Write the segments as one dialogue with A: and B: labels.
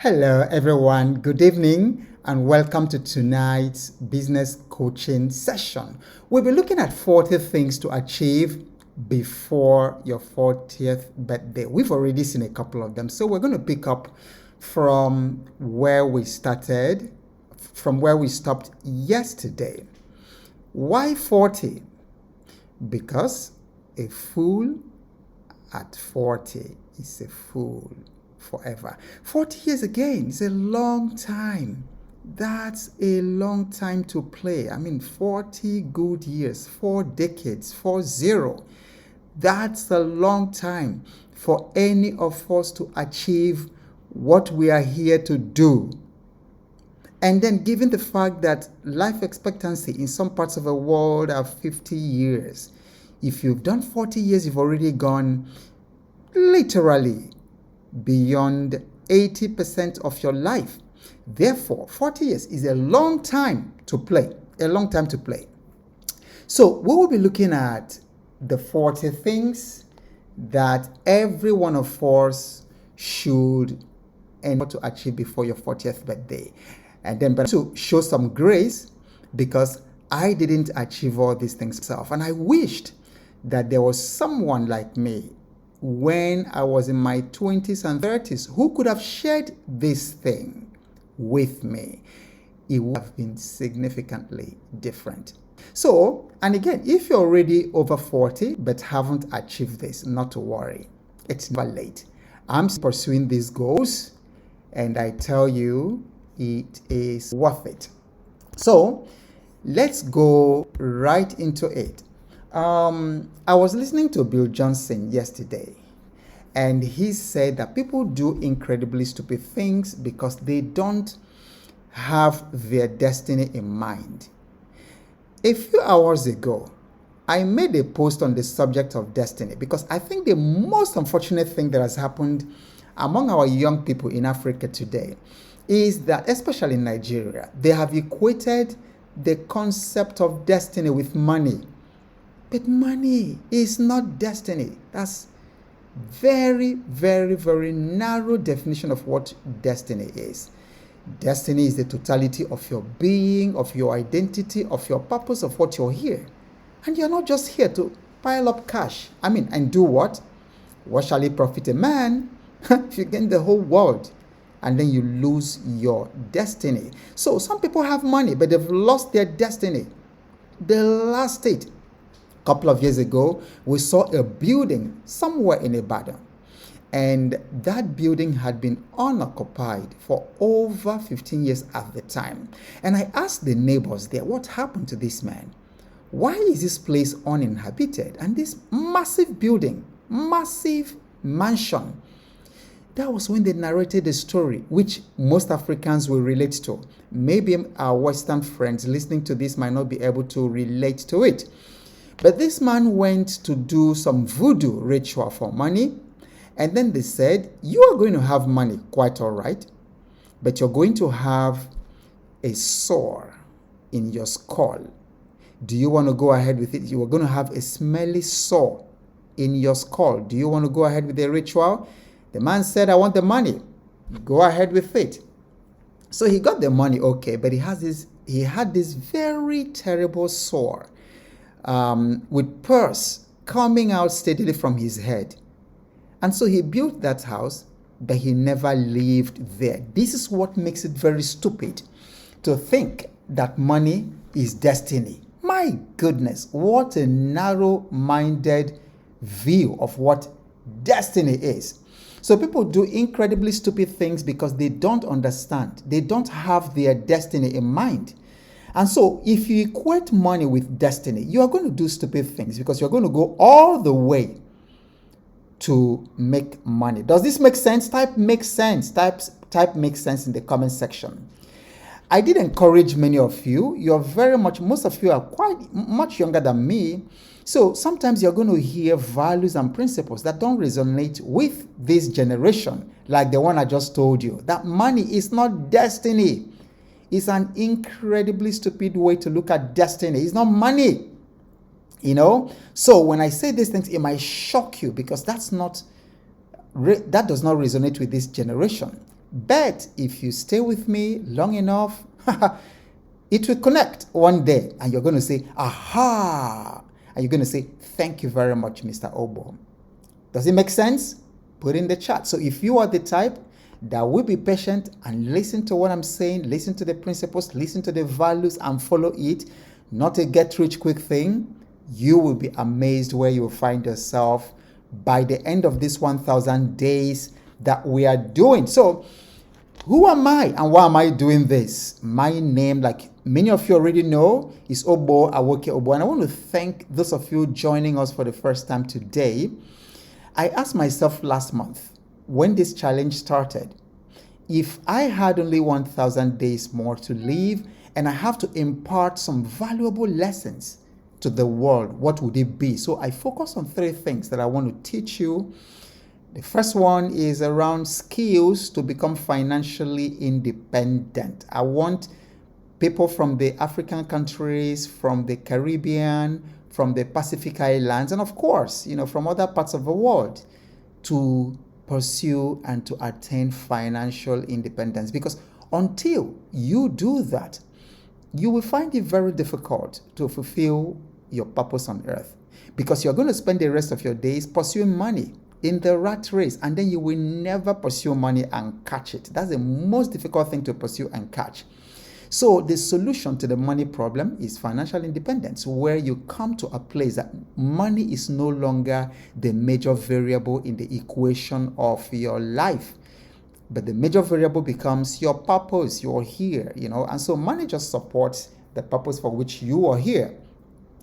A: Hello, everyone. Good evening, and welcome to tonight's business coaching session. We'll be looking at 40 things to achieve before your 40th birthday. We've already seen a couple of them, so we're going to pick up from where we stopped yesterday. Why 40? Because a fool at 40 is a fool forever. 40 years again is a long time. That's a long time to play. 40 good years, 4 decades, 40. That's a long time for any of us to achieve what we are here to do. And then given the fact that life expectancy in some parts of the world are 50 years, if you've done 40 years, you've already gone literally beyond 80% of your life. Therefore, 40 years is a long time to play. So we will be looking at the 40 things that every one of us should aim to achieve before your 40th birthday. And then to show some grace, because I didn't achieve all these things myself. And I wished that there was someone like me when I was in my 20s and 30s who could have shared this thing with me. It would have been significantly different. So, and again, if you're already over 40 but haven't achieved this, not to worry. It's never late. I'm pursuing these goals, and I tell you, it is worth it. So, let's go right into it. I was listening to Bill Johnson yesterday, and he said that people do incredibly stupid things because they don't have their destiny in mind. A few hours ago, I made a post on the subject of destiny because I think the most unfortunate thing that has happened among our young people in Africa today is that, especially in Nigeria, they have equated the concept of destiny with money. But money is not destiny. That's very, very, very narrow definition of what destiny is. Destiny is the totality of your being, of your identity, of your purpose, of what you're here. And you're not just here to pile up cash. And do what? What shall it profit a man if you gain the whole world and then you lose your destiny? So some people have money, but they've lost their destiny. They lost it. Couple of years ago, we saw a building somewhere in Ibadan, and that building had been unoccupied for over 15 years at the time. And I asked the neighbors there, what happened to this man? Why is this place uninhabited? And this massive building, massive mansion, that was when they narrated the story, which most Africans will relate to. Maybe our Western friends listening to this might not be able to relate to it. But this man went to do some voodoo ritual for money. And then they said, you are going to have money, quite all right. But you're going to have a sore in your skull. Do you want to go ahead with it? You are going to have a smelly sore in your skull. Do you want to go ahead with the ritual? The man said, I want the money. Go ahead with it. So he got the money, okay. But he had this very terrible sore. With pus coming out steadily from his head. And so he built that house, but he never lived there. This is what makes it very stupid to think that money is destiny. My goodness, what a narrow-minded view of what destiny is. So people do incredibly stupid things because they don't understand. They don't have their destiny in mind. And so if you equate money with destiny, you are going to do stupid things because you're going to go all the way to make money. Does this make sense? Type makes sense. Type makes sense in the comment section. I did encourage many of you. Most of you are quite much younger than me. So sometimes you're going to hear values and principles that don't resonate with this generation, like the one I just told you, that money is not destiny. It's an incredibly stupid way to look at destiny. It's not money. So when I say these things, it might shock you because that does not resonate with this generation. But if you stay with me long enough, it will connect one day and you're going to say, aha, and you're going to say, thank you very much, Mr. Ogbo. Does it make sense? Put in the chat. So if you are the type that will be patient and listen to what I'm saying, listen to the principles, listen to the values and follow it, not a get rich quick thing, you will be amazed where you will find yourself by the end of this 1,000 days that we are doing. So who am I and why am I doing this? My name, like many of you already know, is Ogbo Awoke Ogbo. And I want to thank those of you joining us for the first time today. I asked myself last month, when this challenge started, if I had only 1,000 days more to live and I have to impart some valuable lessons to the world, what would it be? So I focus on 3 things that I want to teach you. The first one is around skills to become financially independent. I want people from the African countries, from the Caribbean, from the Pacific Islands, and of course, from other parts of the world to pursue and to attain financial independence. Because until you do that, you will find it very difficult to fulfill your purpose on earth, because you're going to spend the rest of your days pursuing money in the rat race, and then you will never pursue money and catch it. That's the most difficult thing to pursue and catch. So the solution to the money problem is financial independence, where you come to a place that money is no longer the major variable in the equation of your life, but the major variable becomes your purpose. You're here, and so money just supports the purpose for which you are here.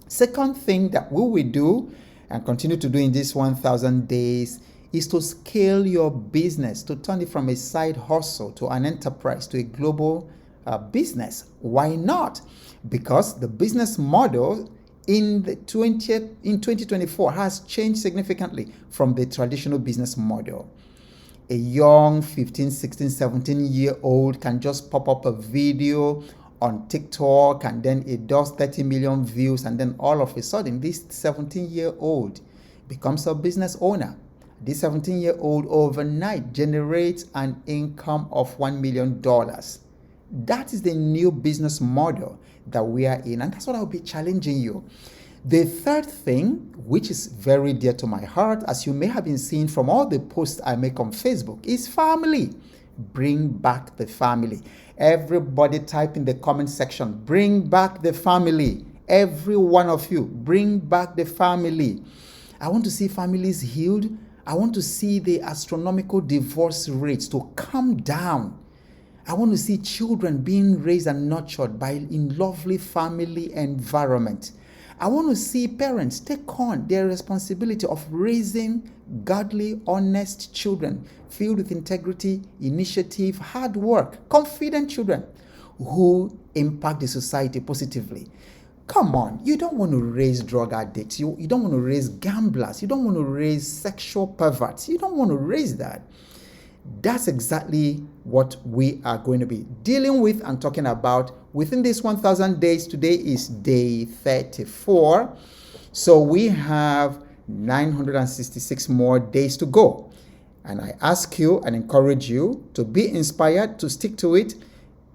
A: Second thing that we will do and continue to do in this 1,000 days is to scale your business, to turn it from a side hustle to an enterprise, to a global business. Why not? Because the business model in 2024 has changed significantly from the traditional business model. A young 15, 16, 17-year-old can just pop up a video on TikTok and then it does 30 million views, and then all of a sudden this 17-year-old becomes a business owner. This 17-year-old overnight generates an income of $1 million. That is the new business model that we are in, and that's what I'll be challenging you. The third thing, which is very dear to my heart, as you may have been seeing from all the posts I make on Facebook, is family. Bring back the family. Everybody type in the comment section, bring back the family. Every one of you, bring back the family. I want to see families healed. I want to see the astronomical divorce rates to come down. I want to see children being raised and nurtured in lovely family environment. I want to see parents take on their responsibility of raising godly, honest children filled with integrity, initiative, hard work, confident children who impact the society positively. Come on, you don't want to raise drug addicts. You don't want to raise gamblers. You don't want to raise sexual perverts. You don't want to raise that. That's exactly what we are going to be dealing with and talking about within this 1,000 days. Today is day 34. So we have 966 more days to go. And I ask you and encourage you to be inspired, to stick to it.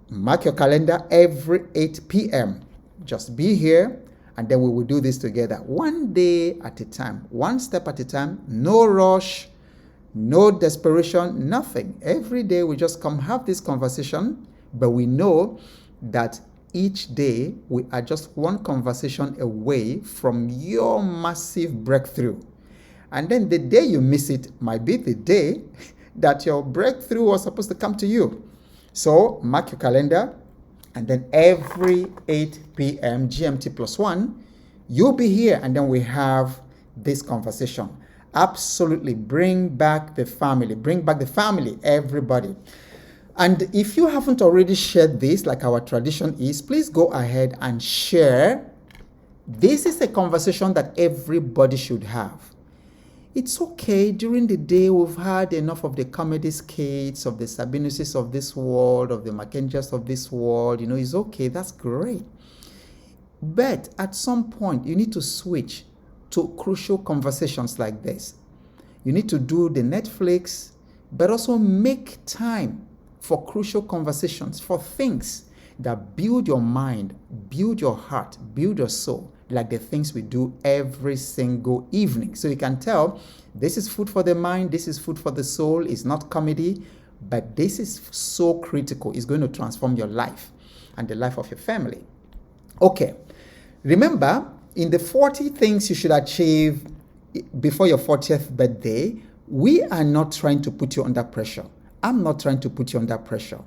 A: Mark your calendar every 8 p.m. Just be here, and then we will do this together. One day at a time, one step at a time, no rush, no desperation, nothing. Every day we just come have this conversation, but we know that each day we are just one conversation away from your massive breakthrough. And then the day you miss it might be the day that your breakthrough was supposed to come to you. So mark your calendar, and then every 8 p.m. GMT +1, you'll be here, and then we have this conversation. Absolutely, bring back the family, everybody. And if you haven't already shared this, like our tradition is, please go ahead and share. This is a conversation that everybody should have. It's okay, during the day we've had enough of the comedy skits, of the Sabinuses of this world, of the Mackenzias of this world. It's okay, that's great. But at some point, you need to switch to crucial conversations like this. You need to do the Netflix, but also make time for crucial conversations, for things that build your mind, build your heart, build your soul, like the things we do every single evening. So you can tell this is food for the mind, this is food for the soul. It's not comedy, but this is so critical. It's going to transform your life and the life of your family. Okay, remember, in the 40 things you should achieve before your 40th birthday, we are not trying to put you under pressure. I'm not trying to put you under pressure.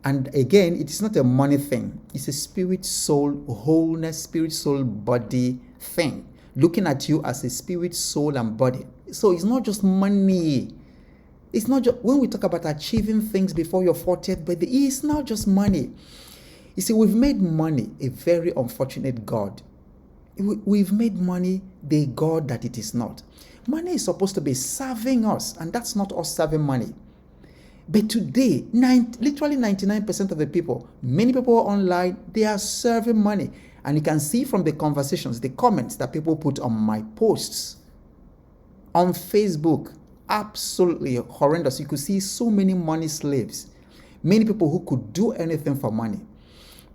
A: And again, it is not a money thing. It's a spirit, soul, wholeness, spirit, soul, body thing. Looking at you as a spirit, soul, and body. So it's not just money. It's not just, when we talk about achieving things before your 40th birthday, it's not just money. You see, we've made money a very unfortunate God. We've made money the God that it is not. Money is supposed to be serving us, and that's not us serving money. But today, literally 99% of the people, many people online, they are serving money. And you can see from the conversations, the comments that people put on my posts on Facebook, absolutely horrendous. You could see so many money slaves, many people who could do anything for money.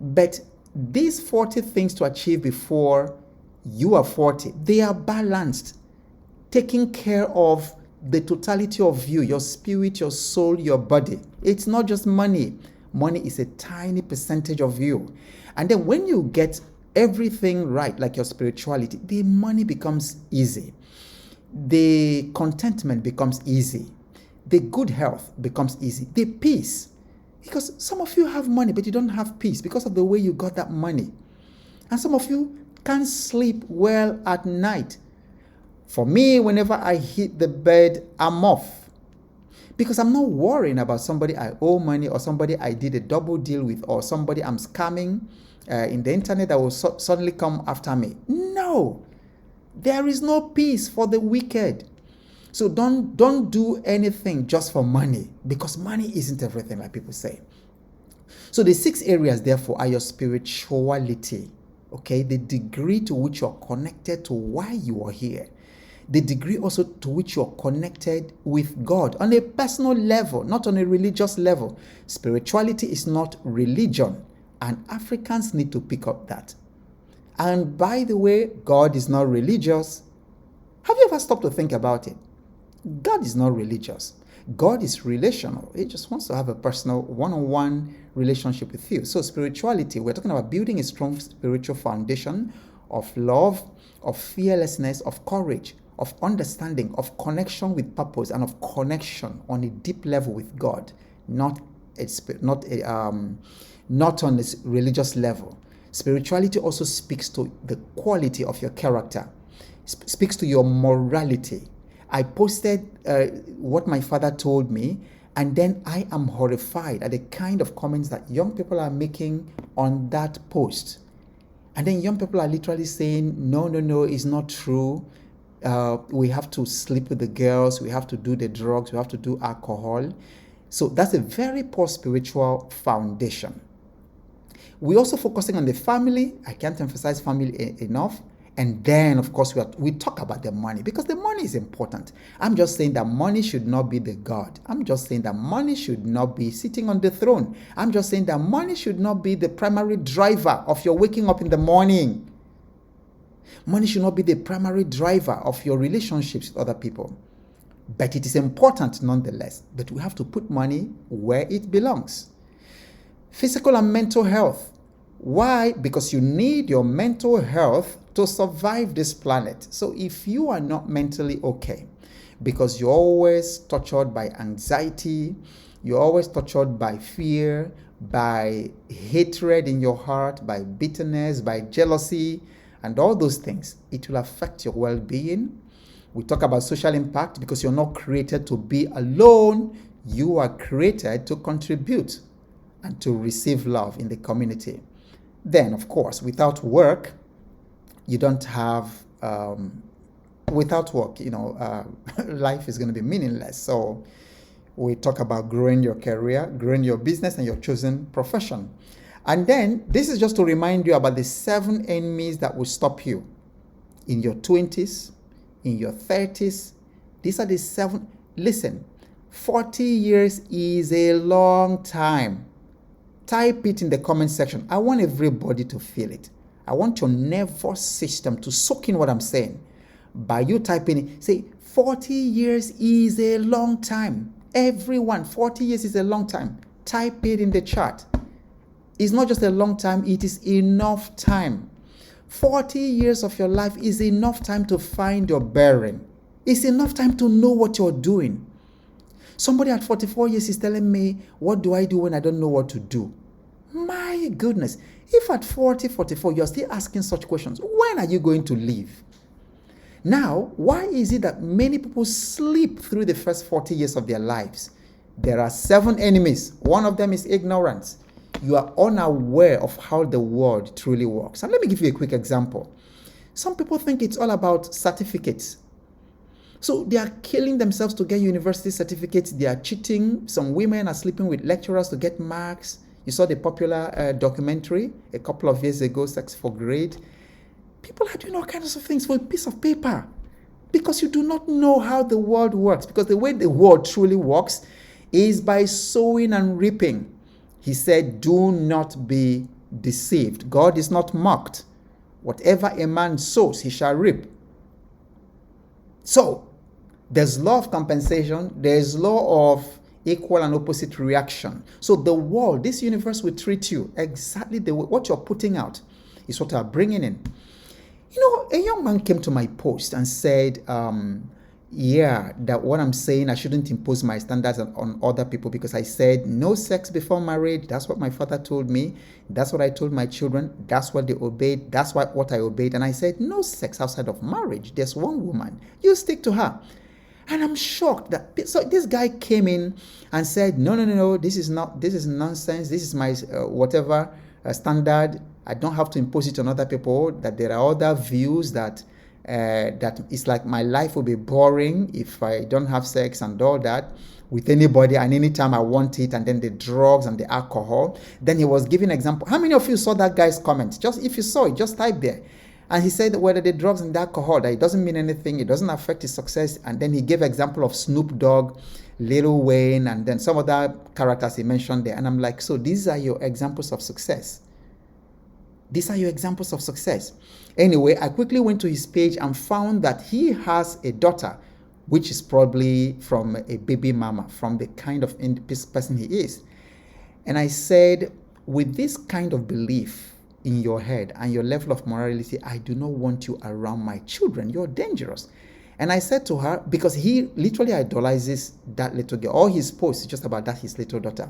A: But these 40 things to achieve before you are 40, they are balanced, taking care of the totality of you, your spirit, your soul, your body. It's not just money. Money is a tiny percentage of you. And then when you get everything right, like your spirituality, the money becomes easy. The contentment becomes easy. The good health becomes easy. The peace. Because some of you have money, but you don't have peace because of the way you got that money. And some of you can't sleep well at night. For me, whenever I hit the bed, I'm off. Because I'm not worrying about somebody I owe money or somebody I did a double deal with or somebody I'm scamming in the internet that will suddenly come after me. No. There is no peace for the wicked. So don't do anything just for money, because money isn't everything, like people say. So the 6 areas, therefore, are your spirituality. Okay, the degree to which you're connected to why you are here. The degree also to which you're connected with God on a personal level, not on a religious level. Spirituality is not religion, and Africans need to pick up that. And by the way, God is not religious. Have you ever stopped to think about it? God is not religious. God is relational. He just wants to have a personal one-on-one relationship with you. So spirituality, we're talking about building a strong spiritual foundation of love, of fearlessness, of courage, of understanding, of connection with purpose, and of connection on a deep level with God, not on a religious level. Spirituality also speaks to the quality of your character, speaks to your morality. I posted what my father told me, and then I am horrified at the kind of comments that young people are making on that post. And then young people are literally saying, no, it's not true. We have to sleep with the girls, we have to do the drugs, we have to do alcohol. So that's a very poor spiritual foundation. We're also focusing on the family. I can't emphasize family enough. And then, of course, we talk about the money, because the money is important. I'm just saying that money should not be the God. I'm just saying that money should not be sitting on the throne. I'm just saying that money should not be the primary driver of your waking up in the morning. Money should not be the primary driver of your relationships with other people. But it is important nonetheless. But we have to put money where it belongs. Physical and mental health. Why? Because you need your mental health to survive this planet. So if you are not mentally okay, because you're always tortured by anxiety, you're always tortured by fear, by hatred in your heart, by bitterness, by jealousy, and all those things, it will affect your well-being. We talk about social impact, because you're not created to be alone. You are created to contribute and to receive love in the community. Then, of course, without work, you don't have, without work, life is going to be meaningless. So we talk about growing your career, growing your business and your chosen profession. And then this is just to remind you about the 7 enemies that will stop you in your 20s, in your 30s. These are the 7. Listen, 40 years is a long time. Type it in the comment section. I want everybody to feel it. I want your nervous system to soak in what I'm saying. By you typing it, say 40 years is a long time. Everyone, 40 years is a long time. Type it in the chat. It's not just a long time, it is enough time. 40 years of your life is enough time to find your bearing. It's enough time to know what you're doing. Somebody at 44 years is telling me, what do I do when I don't know what to do? My goodness. If at 40, 44, you're still asking such questions, when are you going to leave? Now, why is it that many people sleep through the first 40 years of their lives? There are 7 enemies. One of them is ignorance. You are unaware of how the world truly works. And let me give you a quick example. Some people think it's all about certificates. So they are killing themselves to get university certificates. They are cheating. Some women are sleeping with lecturers to get marks. You saw the popular documentary a couple of years ago, Sex for Grade. People are doing all kinds of things for a piece of paper because you do not know how the world works. Because the way the world truly works is by sowing and reaping. He said, do not be deceived. God is not mocked. Whatever a man sows, he shall reap. So, there's law of compensation. There's law of equal and opposite reaction. So the world, this universe will treat you exactly the way what you're putting out is what you're bringing in. You know, a young man came to my post and said, that what I'm saying, I shouldn't impose my standards on other people because I said no sex before marriage. That's what my father told me. That's what I told my children. That's what they obeyed. That's what I obeyed. And I said no sex outside of marriage. There's one woman. You stick to her. And I'm shocked that so this guy came in and said, no, this is nonsense. This is my whatever standard. I don't have to impose it on other people. That there are other views that it's like my life will be boring if I don't have sex and all that with anybody and anytime I want it, and then the drugs and the alcohol. Then he was giving example. How many of you saw that guy's comment? Just if you saw it, just type there. And he said whether the drugs and the alcohol, that it doesn't mean anything, it doesn't affect his success. And then he gave example of Snoop Dogg, Lil Wayne, and then some other characters he mentioned there. And I'm like, so these are your examples of success. These are your examples of success. Anyway, I quickly went to his page and found that he has a daughter, which is probably from a baby mama, from the kind of person he is. And I said, with this kind of belief in your head and your level of morality, I do not want you around my children. You're dangerous. And I said to her, because he literally idolizes that little girl. All his posts is just about that, his little daughter.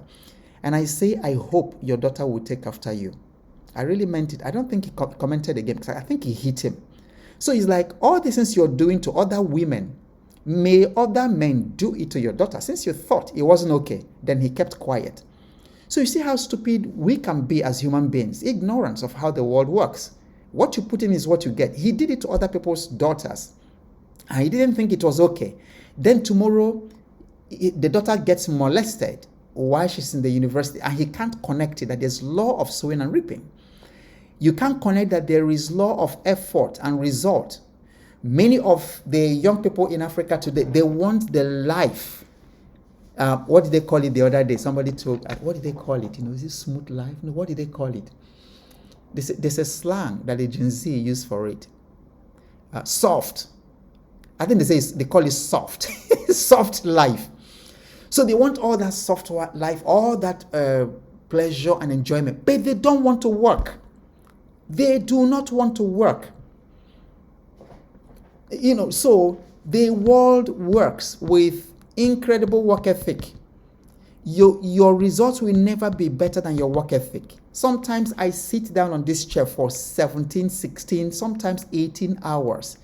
A: And I say, I hope your daughter will take after you. I really meant it. I don't think he commented again because I think he hit him. So he's like, all the things you're doing to other women, may other men do it to your daughter. Since you thought it wasn't okay, then he kept quiet. So you see how stupid we can be as human beings. Ignorance of how the world works. What you put in is what you get. He did it to other people's daughters. And he didn't think it was okay. Then tomorrow, the daughter gets molested while she's in the university. And he can't connect it that there's law of sowing and reaping. You can't connect that there is law of effort and result. Many of the young people in Africa today, they want the life. What did they call it the other day? Somebody told, what did they call it? Is it smooth life? No, what did they call it? There's a slang that the Gen Z use for it. Soft. I think they call it soft. Soft life. So they want all that soft life, all that pleasure and enjoyment, but they don't want to work. They do not want to work. So the world works with incredible work ethic. Your results will never be better than your work ethic. Sometimes I sit down on this chair for 17, 16, sometimes 18 hours.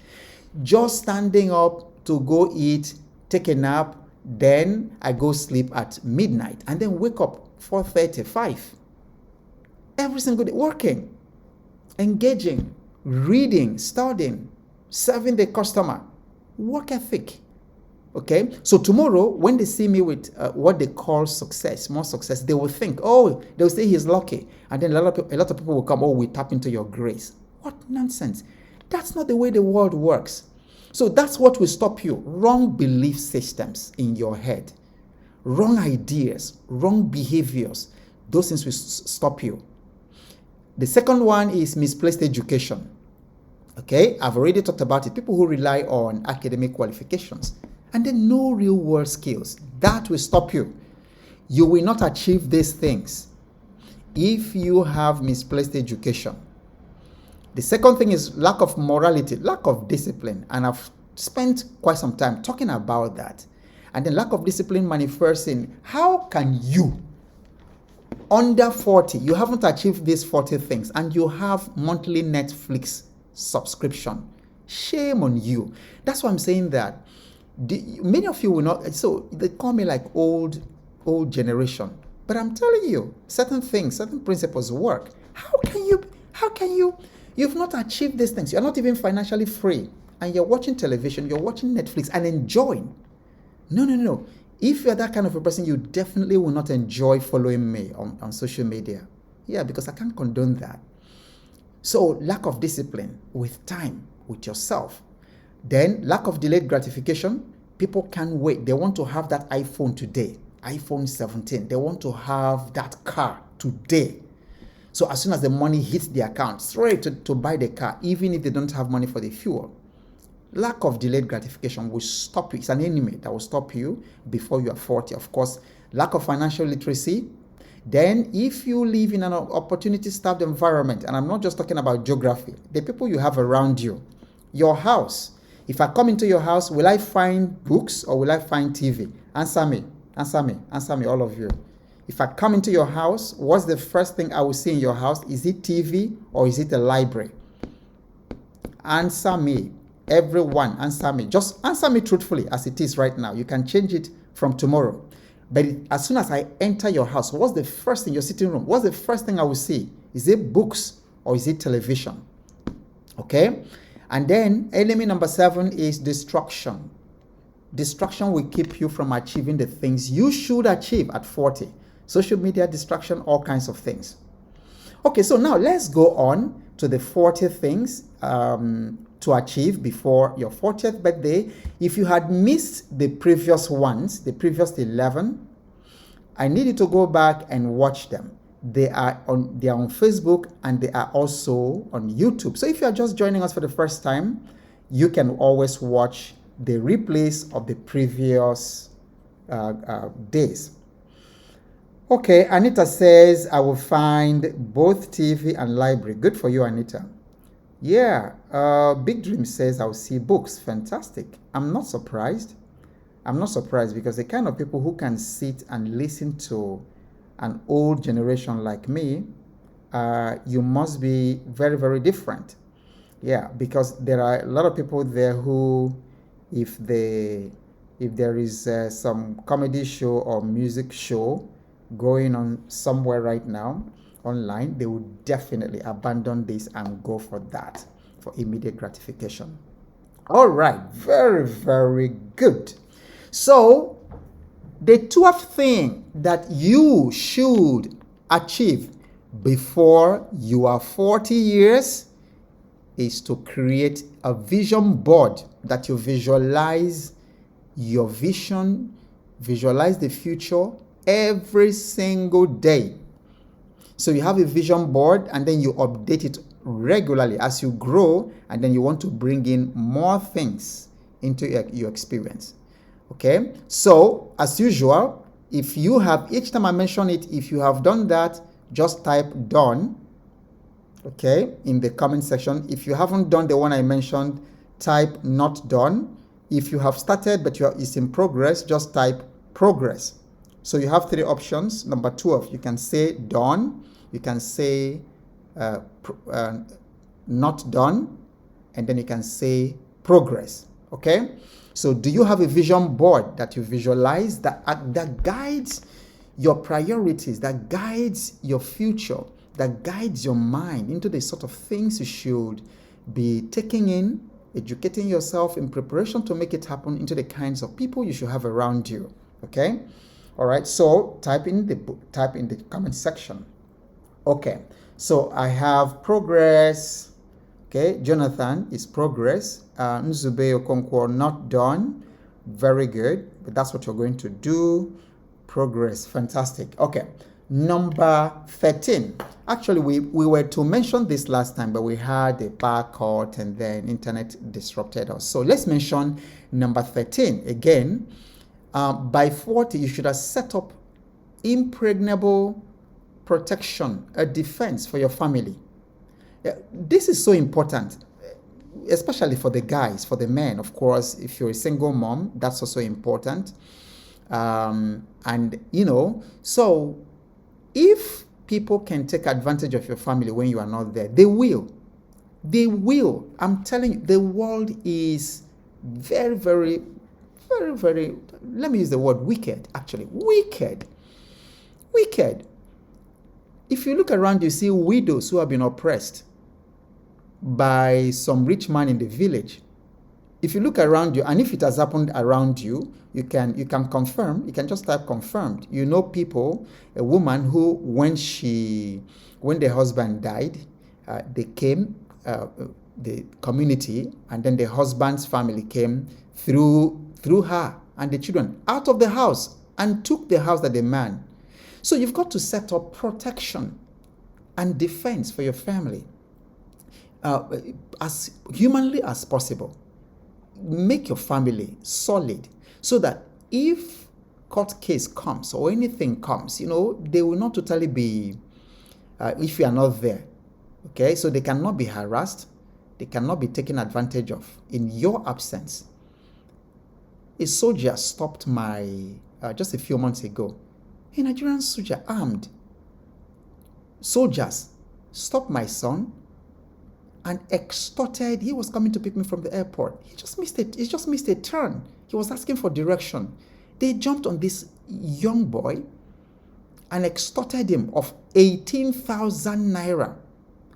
A: Just standing up to go eat, take a nap, then I go sleep at midnight and then wake up 4:30, 5. Every single day, working, engaging, reading, studying, serving the customer. Work ethic. Okay, so tomorrow when they see me with what they call success, more success, they will think, they'll say he's lucky. And then a lot of people will come, we tap into your grace. What nonsense. That's not the way the world works. So that's what will stop you. Wrong belief systems in your head. wrong ideas, wrong behaviors. Those things will stop you. The second one is misplaced education. Okay, I've already talked about it. People who rely on academic qualifications and then no real world skills. That will stop you. You will not achieve these things if you have misplaced education. The second thing is lack of morality, lack of discipline. And I've spent quite some time talking about that. And then lack of discipline manifests in how can you, under 40, you haven't achieved these 40 things and you have monthly Netflix subscription. Shame on you. That's why I'm saying that. Many of you will not, so they call me like old generation. But I'm telling you, certain things, certain principles work. How can you, you've not achieved these things. You're not even financially free. And you're watching television, you're watching Netflix and enjoying. No. If you're that kind of a person, you definitely will not enjoy following me on social media. Yeah, because I can't condone that. So lack of discipline with time, with yourself. Then lack of delayed gratification. People can't wait. They want to have that iPhone today, iPhone 17. They want to have that car today. So as soon as the money hits the account, straight to buy the car, even if they don't have money for the fuel. Lack of delayed gratification will stop you. It's an enemy that will stop you before you are 40. Of course, lack of financial literacy. Then if you live in an opportunity-starved environment, and I'm not just talking about geography, the people you have around you, your house. If I come into your house, will I find books or will I find TV? Answer me, all of you. If I come into your house, what's the first thing I will see in your house? Is it TV or is it a library? Answer me. Everyone, answer me. Just answer me truthfully as it is right now. You can change it from tomorrow. But as soon as I enter your house, what's the first thing, your sitting room? What's the first thing I will see? Is it books or is it television? Okay? And then enemy number 7 is distraction. Distraction will keep you from achieving the things you should achieve at 40. Social media distraction, all kinds of things. Okay, so now let's go on to the 40 things to achieve before your 40th birthday. If you had missed the previous ones, the previous 11, I need you to go back and watch them. They are on Facebook and they are also on YouTube. So if you are just joining us for the first time, you can always watch the replays of the previous days. Okay, Anita says, I will find both TV and library. Good for you, Anita. Yeah, Big Dream says, I'll see books. Fantastic. I'm not surprised because the kind of people who can sit and listen to an old generation like me, you must be very, very different. Yeah, because there are a lot of people there who, if there is some comedy show or music show going on somewhere right now online, they would definitely abandon this and go for that, for immediate gratification. All right, very, very good. So the 12th thing that you should achieve before you are 40 years is to create a vision board that you visualize your vision, visualize the future every single day. So you have a vision board and then you update it regularly as you grow, and then you want to bring in more things into your experience. Okay, so as usual, if you have, each time I mention it, if you have done that, just type done, okay, in the comment section. If you haven't done the one I mentioned, type not done. If you have started but it's in progress, just type progress. So you have 3 options. Number 12, you can say done, you can say not done, and then you can say progress. Okay, so do you have a vision board that you visualize that guides your priorities, that guides your future, that guides your mind into the sort of things you should be taking in, educating yourself in preparation to make it happen, into the kinds of people you should have around you? Okay, all right, so type in the comment section. Okay, so I have progress. Okay, Jonathan is progress. Nzube Okonkwo, not done. Very good, but that's what you're going to do. Progress. Fantastic. Okay. Number 13. Actually, we were to mention this last time, but we had a power cut and then internet disrupted us. So let's mention number 13 again. By 40, you should have set up impregnable protection, a defense for your family. This is so important, especially for the guys, for the men. Of course, if you're a single mom, that's also important. And so if people can take advantage of your family when you are not there, they will. I'm telling you, the world is very, very, very, very, let me use the word wicked, actually. Wicked. If you look around, you see widows who have been oppressed by some rich man in the village. If you look around you, and if it has happened around you, you can confirm. You can just type confirmed. You know people, a woman who when the husband died, they came, the community, and then the husband's family came through her and the children out of the house and took the house that the man. So you've got to set up protection and defense for your family as humanly as possible. Make your family solid so that if court case comes or anything comes, they will not totally be, if you are not there, okay? So they cannot be harassed. They cannot be taken advantage of in your absence. A soldier stopped just a few months ago. A Nigerian soldier, armed soldiers, stopped my son and extorted. He was coming to pick me from the airport. He just missed a turn. He was asking for direction. They jumped on this young boy and extorted him of 18,000 naira.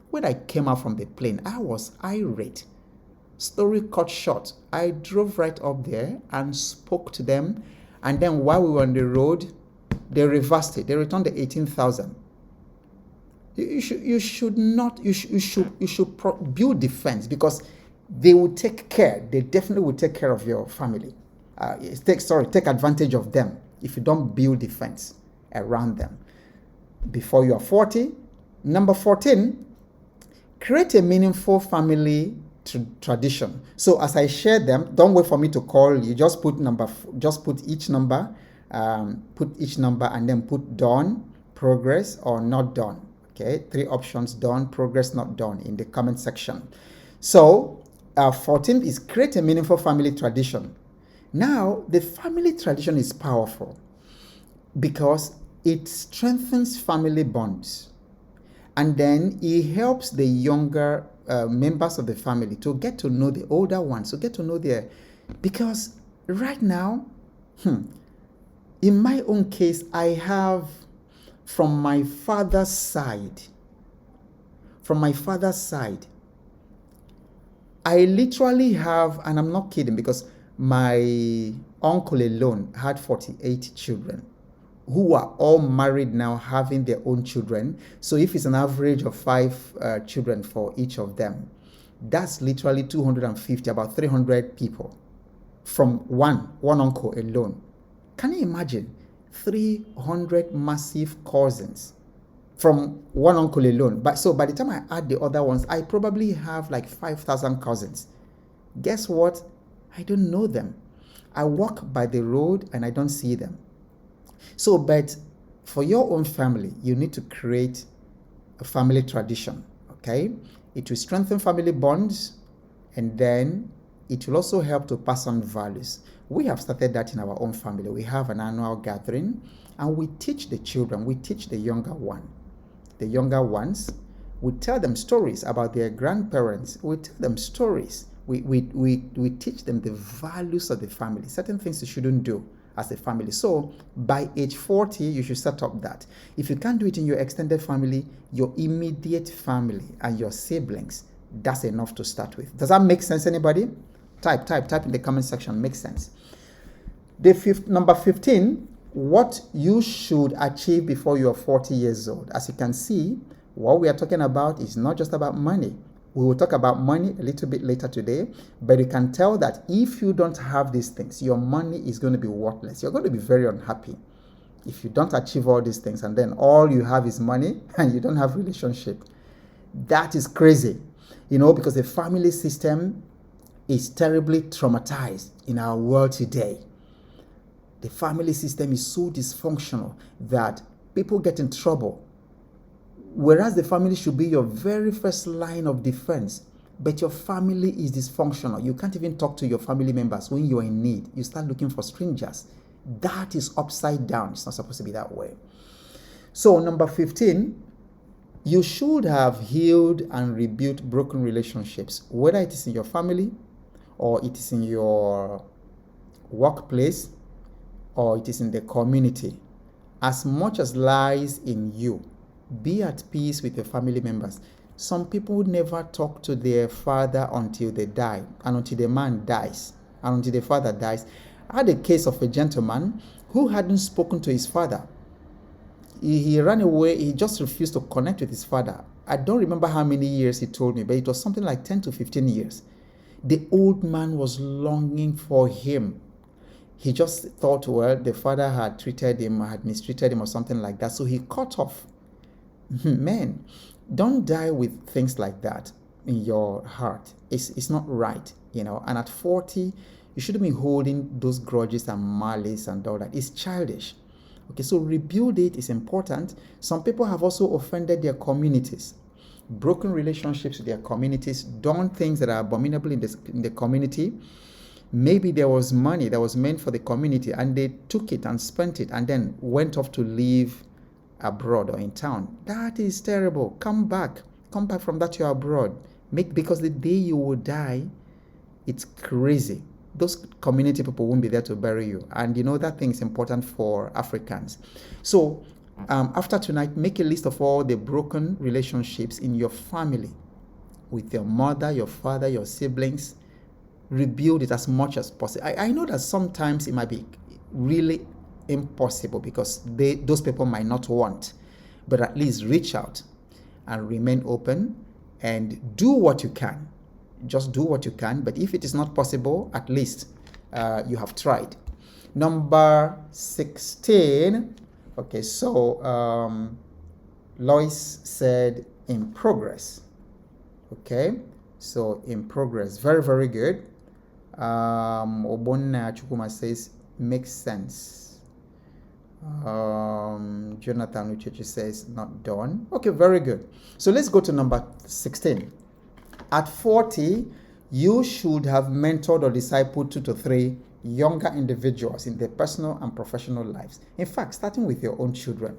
A: When I came out from the plane, I was irate. Story cut short. I drove right up there and spoke to them. And then while we were on the road, they reversed it. They returned the 18,000. You should build defense, because they will take care. They definitely will take care of your family. Take advantage of them if you don't build defense around them before you are 40. Number 14, create a meaningful family tradition. So as I share them, don't wait for me to call you. Just put each number, and then put done, progress, or not done. Okay, 3 options: done, progress, not done, in the comment section. So 14 is create a meaningful family tradition. Now, the family tradition is powerful because it strengthens family bonds, and then it helps the younger members of the family to get to know the older ones, to get to know because right now, in my own case, I have from my father's side, I literally have, and I'm not kidding, because my uncle alone had 48 children who are all married now, having their own children. So if it's an average of 5 children for each of them, that's literally 250, about 300 people from one uncle alone. Can you imagine? 300 massive cousins from one uncle alone. But so by the time I add the other ones, I probably have like 5,000 cousins. Guess what? I don't know them. I walk by the road and I don't see them. So, but for your own family, you need to create a family tradition, okay? It will strengthen family bonds, and then it will also help to pass on values. We have started that in our own family. We have an annual gathering, and we teach the children, we teach the younger ones, we tell them stories about their grandparents, we tell them stories, we teach them the values of the family, certain things you shouldn't do as a family. So by age 40, you should set up that. If you can't do it in your extended family, your immediate family and your siblings, that's enough to start with. Does that make sense, anybody? Type in the comment section. Makes sense. Number 15, what you should achieve before you're 40 years old. As you can see, what we are talking about is not just about money. We will talk about money a little bit later today, but you can tell that if you don't have these things, your money is going to be worthless. You're going to be very unhappy. If you don't achieve all these things and then all you have is money and you don't have relationship, that is crazy, because the family system is terribly traumatized in our world today. The family system is so dysfunctional that people get in trouble. Whereas the family should be your very first line of defense, but your family is dysfunctional. You can't even talk to your family members when you're in need. You start looking for strangers. That is upside down. It's not supposed to be that way. So number 15, you should have healed and rebuilt broken relationships, whether it is in your family or it is in your workplace or it is in the community. As much as lies in you, be at peace with your family members. Some people never talk to their father until they die, and until the man dies, and until the father dies. I had a case of a gentleman who hadn't spoken to his father. He ran away. He just refused to connect with his father. I don't remember how many years he told me, but it was something like 10 to 15 years. The old man was longing for him. He just thought, well, the father had treated him, had mistreated him or something like that. So he cut off. Man, don't die with things like that in your heart. It's not right, And at 40, you shouldn't be holding those grudges and malice and all that. It's childish. Okay, so rebuild it is important. Some people have also offended their communities, broken relationships with their communities, done things that are abominable in the community. Maybe there was money that was meant for the community and they took it and spent it and then went off to live abroad or in town. That is terrible. Come back from that you're abroad. Because the day you will die, it's crazy. Those community people won't be there to bury you. And that thing is important for Africans. So after tonight, make a list of all the broken relationships in your family with your mother, your father, your siblings. Rebuild it as much as possible. I know that sometimes it might be really impossible because those people might not want, but at least reach out and remain open and do what you can. Just do what you can, but if it is not possible, at least you have tried. Number 16. Okay, so Lois said in progress. Okay, so in progress. Very, very good. Obonna Chukuma says makes sense. Jonathan Uchechi says not done. Okay, very good. So let's go to number 16. At 40, you should have mentored or discipled 2 to 3 younger individuals in their personal and professional lives. In fact, starting with your own children.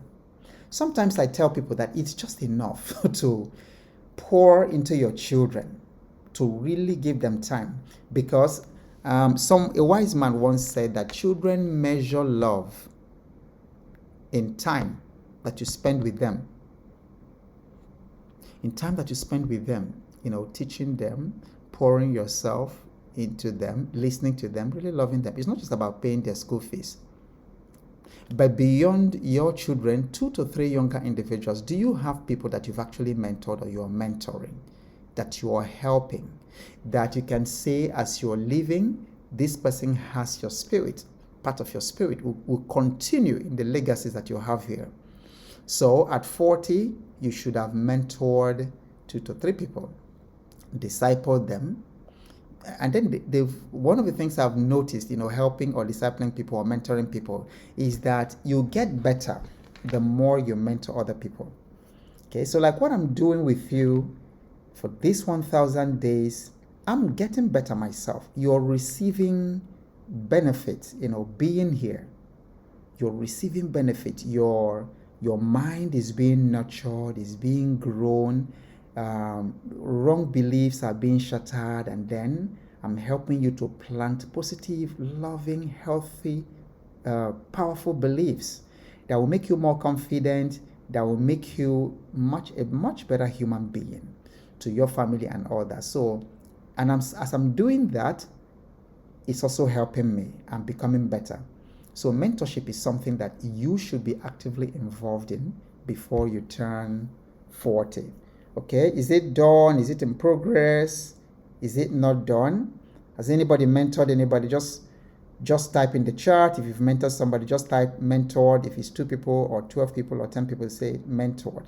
A: Sometimes I tell people that it's just enough to pour into your children, to really give them time, because a wise man once said that children measure love in time that you spend with them. In time that you spend with them, teaching them, pouring yourself into them, listening to them, really loving them. It's not just about paying their school fees. But beyond your children, 2 to 3 younger individuals, do you have people that you've actually mentored or you're mentoring, that you are helping, that you can say as you're living, this person has your spirit, part of your spirit will continue in the legacies that you have here. So at 40, you should have mentored 2 to 3 people, discipled them. And then one of the things I've noticed, helping or discipling people or mentoring people is that you get better the more you mentor other people. Okay, so like what I'm doing with you for this 1,000 days, I'm getting better myself. You're receiving benefit, being here. You're receiving benefit. Your mind is being nurtured, is being grown. Wrong beliefs are being shattered, and then I'm helping you to plant positive, loving, healthy, powerful beliefs that will make you more confident, that will make you a much better human being to your family and all that. So, and as I'm doing that, it's also helping me. I'm becoming better. So mentorship is something that you should be actively involved in before you turn 40. Okay, is it done? Is it in progress? Is it not done? Has anybody mentored anybody? Just Just type in the chat. If you've mentored somebody, just type mentored. If it's 2 people or 12 people or 10 people, say mentored.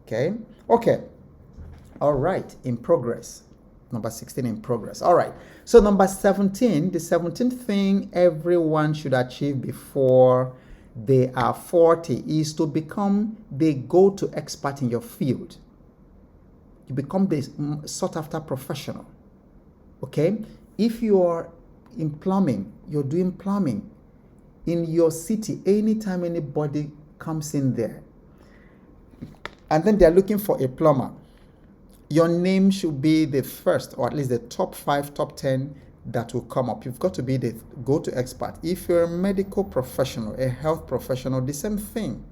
A: Okay. All right, in progress. Number 16 in progress. All right. So number 17, the 17th thing everyone should achieve before they are 40 is to become the go-to expert in your field. You become the sought-after professional. Okay? If you are in plumbing, you're doing plumbing in your city, anytime anybody comes in there, and then they're looking for a plumber, your name should be the first, or at least the top 5, top 10 that will come up. You've got to be the go-to expert. If you're a medical professional, a health professional, the same thing.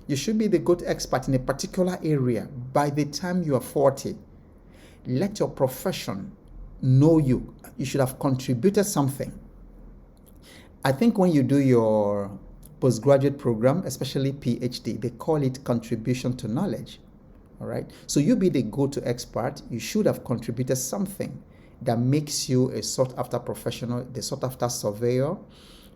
A: You should be the go-to expert in a particular area by the time you are 40. Let your profession know you. You should have contributed something. I think when you do your postgraduate program, especially PhD, they call it contribution to knowledge. All right. So you be the go-to expert. You should have contributed something that makes you a sought-after professional, the sought-after surveyor,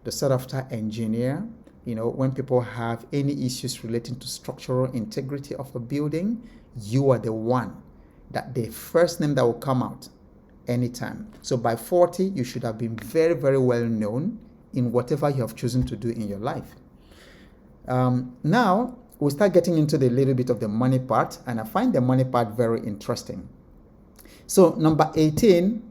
A: the sought-after engineer. You know, when people have any issues relating to structural integrity of a building, you are the one, that the first name that will come out anytime. So by 40, you should have been very, very well known in whatever you have chosen to do in your life. Now, we'll start getting into the little bit of the money part, and I find the money part very interesting. So number 18,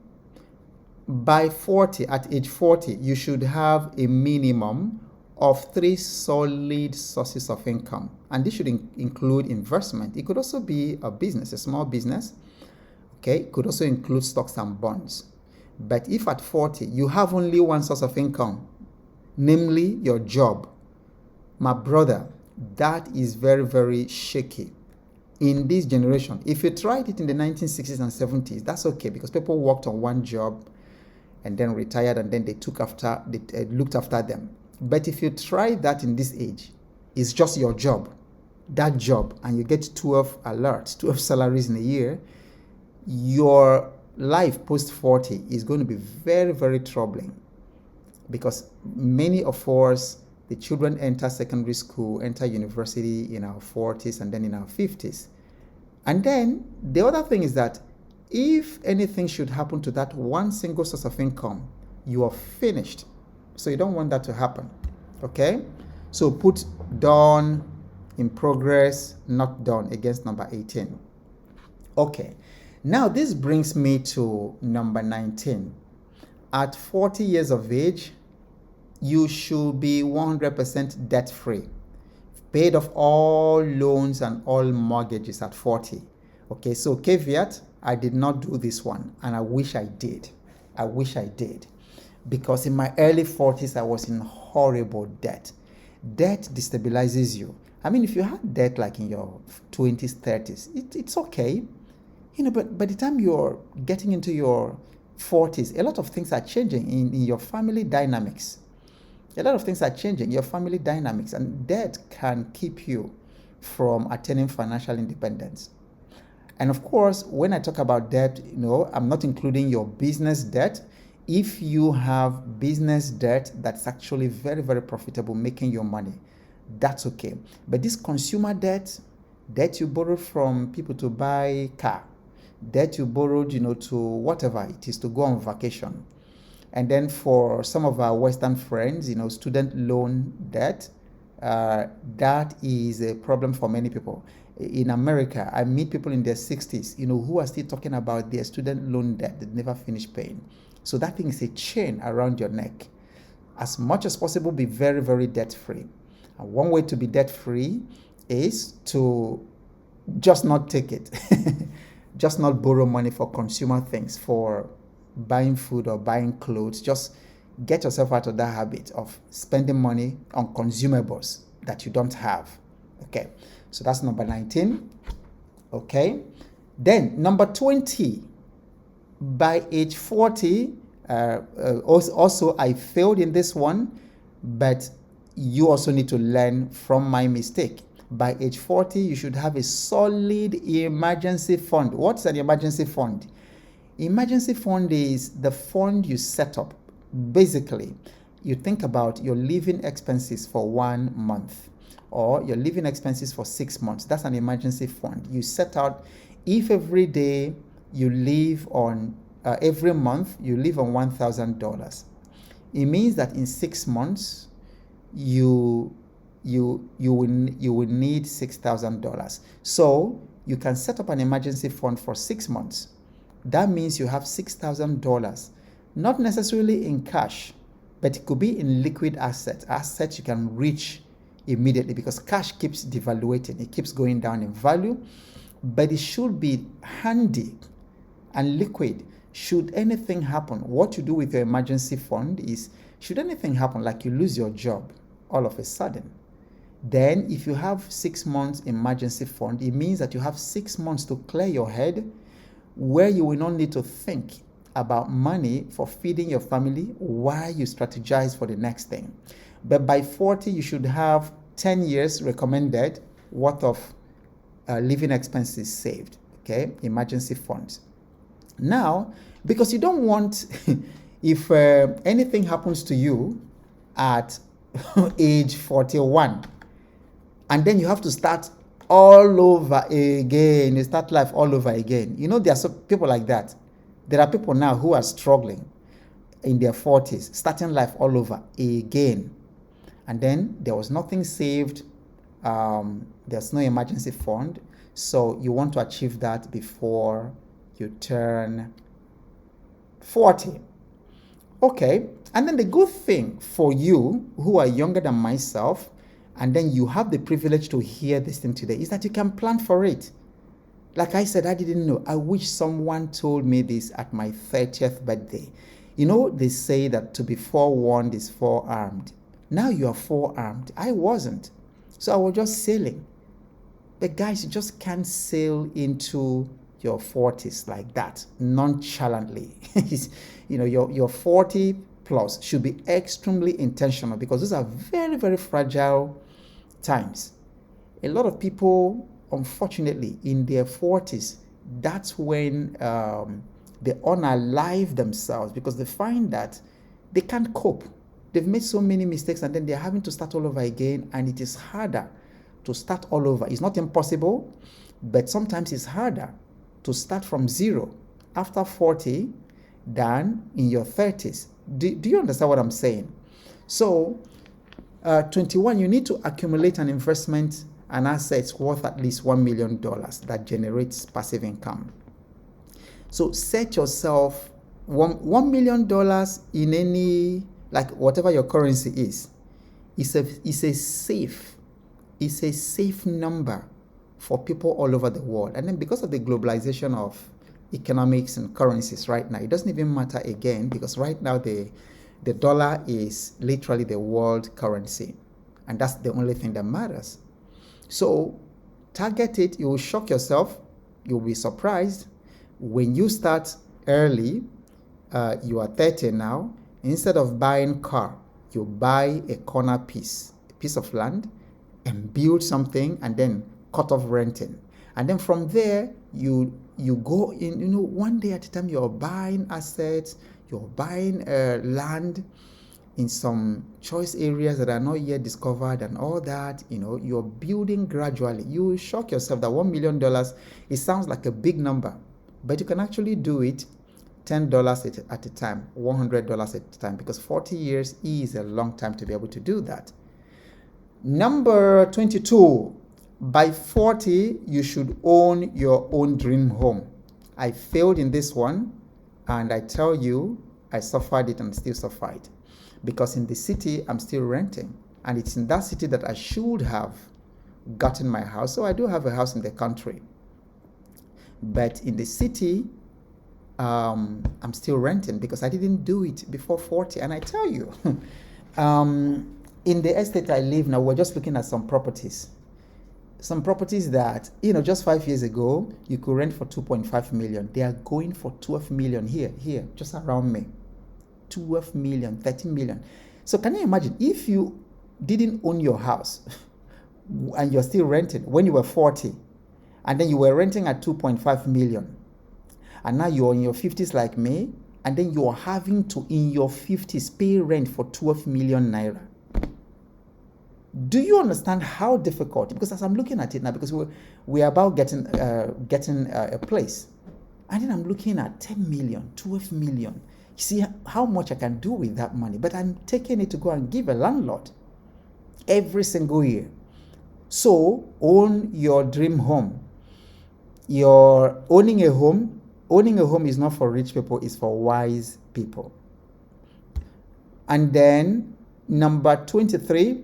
A: by 40, at age 40, you should have a minimum of 3 solid sources of income. And this should include investment. It could also be a business, a small business. Okay, it could also include stocks and bonds. But if at 40, you have only one source of income, namely your job, my brother, that is very, very shaky in this generation. If you tried it in the 1960s and 70s, that's okay, because people worked on one job and then retired, and then they looked after them. But if you try that in this age, it's just your job, that job, and you get 12 alerts, 12 salaries in a year, your life post 40 is going to be very, very troubling, because many of us, the children enter secondary school, enter university in our 40s and then in our 50s. And then the other thing is that if anything should happen to that one single source of income, you are finished. So you don't want that to happen. Okay? So put done, in progress, not done against number 18. Okay. Now this brings me to number 19. At 40 years of age, you should be 100% debt-free. Paid off all loans and all mortgages at 40. Okay, so caveat, I did not do this one, and I wish I did. I wish I did. Because in my early 40s, I was in horrible debt. Debt destabilizes you. I mean, if you had debt like in your 20s, 30s, it's okay. You know, but by the time you're getting into your 40s, a lot of things are changing in your family dynamics. A lot of things are changing, your family dynamics, and debt can keep you from attaining financial independence. And of course, when I talk about debt, you know, I'm not including your business debt. If you have business debt that's actually very, very profitable, making your money, that's okay. But this consumer debt you borrowed from people to buy car, debt you borrowed, you know, to whatever it is, to go on vacation. And then for some of our Western friends, you know, student loan debt, that is a problem for many people. In America, I meet people in their 60s, you know, who are still talking about their student loan debt that never finished paying. So that thing is a chain around your neck. As much as possible, be very, very debt-free. And one way to be debt-free is to just not take it. Just not borrow money for consumer things, for buying food or buying clothes. Just get yourself out of that habit of spending money on consumables that you don't have. Okay, so that's number 19. Okay, then number 20, by age 40, also I failed in this one, but you also need to learn from my mistake. By age 40, you should have a solid emergency fund. What's an emergency fund? Emergency fund is the fund you set up basically you think about your living expenses for 1 month or your living expenses for 6 months. That's an emergency fund. You set out, if every day you live on, every month you live on $1,000, it means that in 6 months you will need $6,000. So you can set up an emergency fund for 6 months. That means you have $6,000, not necessarily in cash, but it could be in liquid assets you can reach immediately, because cash keeps devaluating, it keeps going down in value, but it should be handy and liquid. Should anything happen, what you do with your emergency fund is, should anything happen, like you lose your job all of a sudden, then if you have 6 months emergency fund, it means that you have 6 months to clear your head, where you will not need to think about money for feeding your family while you strategize for the next thing. But by 40, you should have 10 years recommended worth of living expenses saved, okay? Emergency funds. Now, because you don't want, if anything happens to you at age 41, and then you have to start all over again, you start life all over again. You know, there are some people like that. There are people now who are struggling in their 40s, starting life all over again. And then there was nothing saved. There's no emergency fund. So you want to achieve that before you turn 40. Okay. And then the good thing for you who are younger than myself, and then you have the privilege to hear this thing today, is that you can plan for it. Like I said, I didn't know. I wish someone told me this at my 30th birthday. You know, they say that to be forewarned is forearmed. Now you are forearmed. I wasn't. So I was just sailing. But guys, you just can't sail into your 40s like that, nonchalantly. You know, your 40 plus should be extremely intentional, because those are very, very fragile times. A lot of people, unfortunately, in their 40s, that's when they unalive themselves, because they find that they can't cope. They've made so many mistakes, and then they're having to start all over again, and it is harder to start all over. It's not impossible, but sometimes it's harder to start from zero after 40 than in your 30s. Do you understand what I'm saying? So, 21, you need to accumulate an investment and assets worth at least $1 million that generates passive income. So set yourself $1 million in any, like whatever your currency is. It's a safe number for people all over the world. And then because of the globalization of economics and currencies right now, it doesn't even matter again, because right now the dollar is literally the world currency, and that's the only thing that matters. So target it. You will shock yourself. You'll be surprised when you start early. You are 30 now. Instead of buying car, you buy a corner piece, a piece of land, and build something, and then cut off renting. And then from there, you go in, you know, one day at a time. You're buying assets, you're buying land in some choice areas that are not yet discovered and all that. You know, you're building gradually. You will shock yourself that $1 million, it sounds like a big number, but you can actually do it $10 at a time, $100 at a time, because 40 years is a long time to be able to do that. Number 22, by 40, you should own your own dream home. I failed in this one, and I tell you, I suffered it and still suffer it, because in the city, I'm still renting, and it's in that city that I should have gotten my house. So I do have a house in the country, but in the city, I'm still renting because I didn't do it before 40. And I tell you, in the estate I live now, we're just looking at some properties that, you know, just 5 years ago, you could rent for 2.5 million. They are going for 12 million here, just around me. 12 million, 13 million. So can you imagine if you didn't own your house and you're still renting when you were 40, and then you were renting at 2.5 million, and now you're in your 50s like me, and then you are having to, in your 50s, pay rent for 12 million naira. Do you understand how difficult? Because as I'm looking at it now, because we're about getting a place, and then I'm looking at 10 million, 12 million. You see how much I can do with that money, but I'm taking it to go and give a landlord every single year. So own your dream home. You're owning a home. Owning a home is not for rich people, it's for wise people. And then number 23,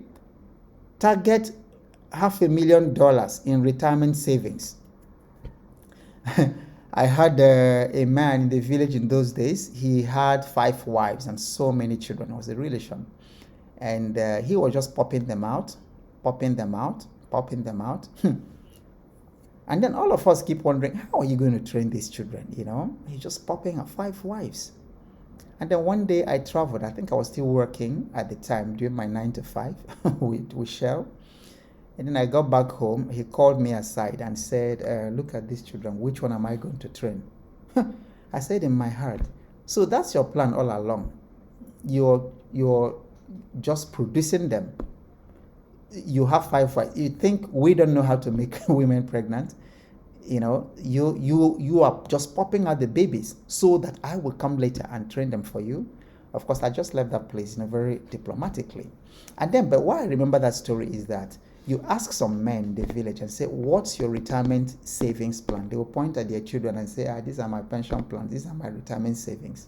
A: target $500,000 in retirement savings. I had a man in the village in those days. He had 5 wives and so many children. It was a relation. And he was just popping them out. And then all of us keep wondering, how are you going to train these children? He's just popping out 5 wives. And then one day I traveled. I think I was still working at the time, doing my 9 to 5 with Shell. And then I got back home. He called me aside and said, look at these children. Which one am I going to train? I said in my heart, so that's your plan all along. You're just producing them. You have 5 wives. You think we don't know how to make women pregnant? You are just popping out the babies so that I will come later and train them for you. Of course, I just left that place very diplomatically. And then, but why I remember that story is that you ask some men in the village and say, what's your retirement savings plan? They will point at their children and say, these are my pension plans, these are my retirement savings.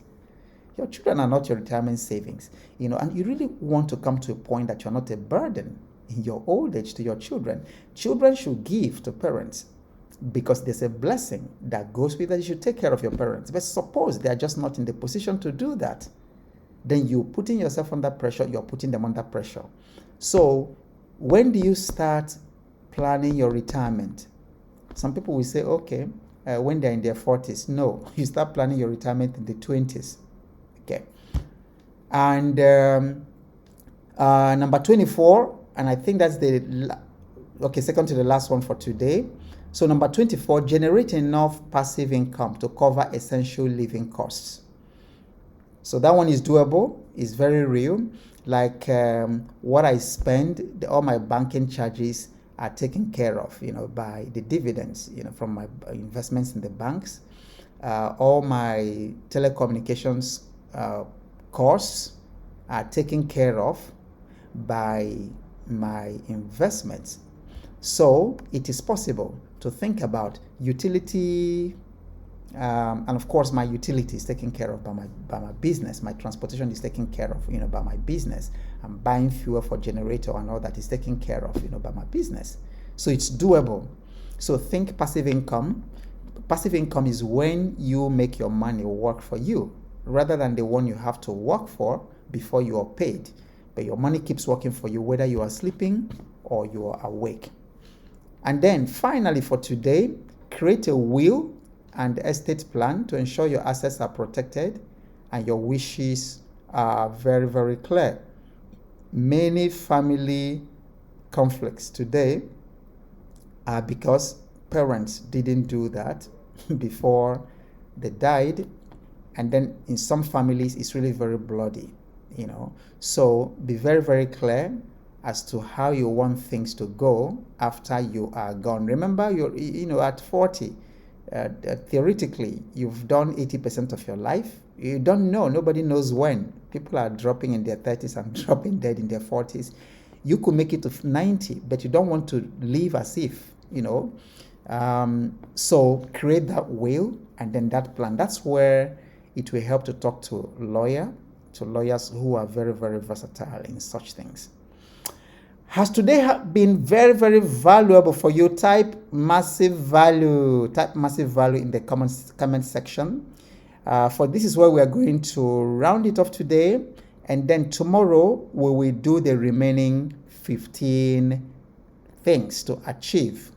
A: Your children are not your retirement savings. And you really want to come to a point that you're not a burden in your old age to your children. Children should give to parents because there's a blessing that goes with that. You should take care of your parents. But suppose they are just not in the position to do that, then you're putting yourself under pressure, you're putting them under pressure. So when do you start planning your retirement? Some people will say, okay, when they're in their 40s. No, you start planning your retirement in the 20s. Okay. And number 24, and I think that's second to the last one for today. So number 24, generate enough passive income to cover essential living costs. So that one is doable, it's very real. Like what I spend, all my banking charges are taken care of, by the dividends, from my investments in the banks. All my telecommunications costs are taken care of by my investments. So it is possible to think about utility, and of course my utility is taken care of by my business. My transportation is taken care of, by my business. I'm buying fuel for generator and all that is taken care of, by my business. So it's doable. So think passive income. Passive income is when you make your money work for you, rather than the one you have to work for before you are paid. But your money keeps working for you, whether you are sleeping or you are awake. And then finally for today, create a will and estate plan to ensure your assets are protected and your wishes are very, very clear. Many family conflicts today are because parents didn't do that before they died. And then in some families, it's really very bloody, So be very, very clear as to how you want things to go after you are gone. Remember, you're, at 40, theoretically, you've done 80% of your life. You don't know. Nobody knows when. People are dropping in their 30s and dropping dead in their 40s. You could make it to 90, but you don't want to live as if, So create that will and then that plan. That's where it will help to talk to lawyers who are very, very versatile in such things. Has today been very, very valuable for you? Type massive value. Type massive value in the comment section. For this is where we are going to round it off today. And then tomorrow we will do the remaining 15 things to achieve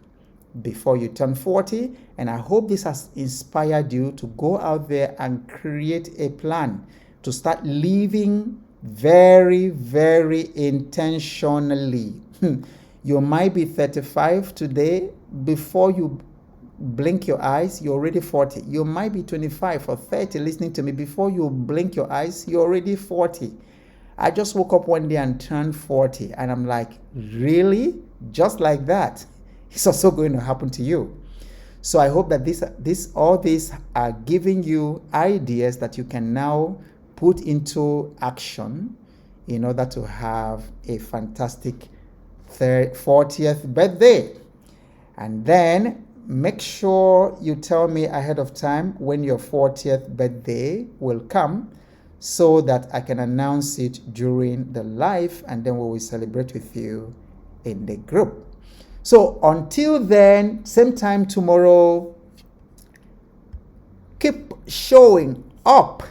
A: before you turn 40. And I hope this has inspired you to go out there and create a plan to start living very, very intentionally. You might be 35 today. Before you blink your eyes, you're already 40. You might be 25 or 30 listening to me. Before you blink your eyes, you're already 40. I just woke up one day and turned 40, and I'm like, really? Just like that? It's also going to happen to you. So I hope that all these are giving you ideas that you can now put into action in order to have a fantastic 40th birthday. And then make sure you tell me ahead of time when your 40th birthday will come, so that I can announce it during the live, and then we will celebrate with you in the group. So until then, same time tomorrow, keep showing up.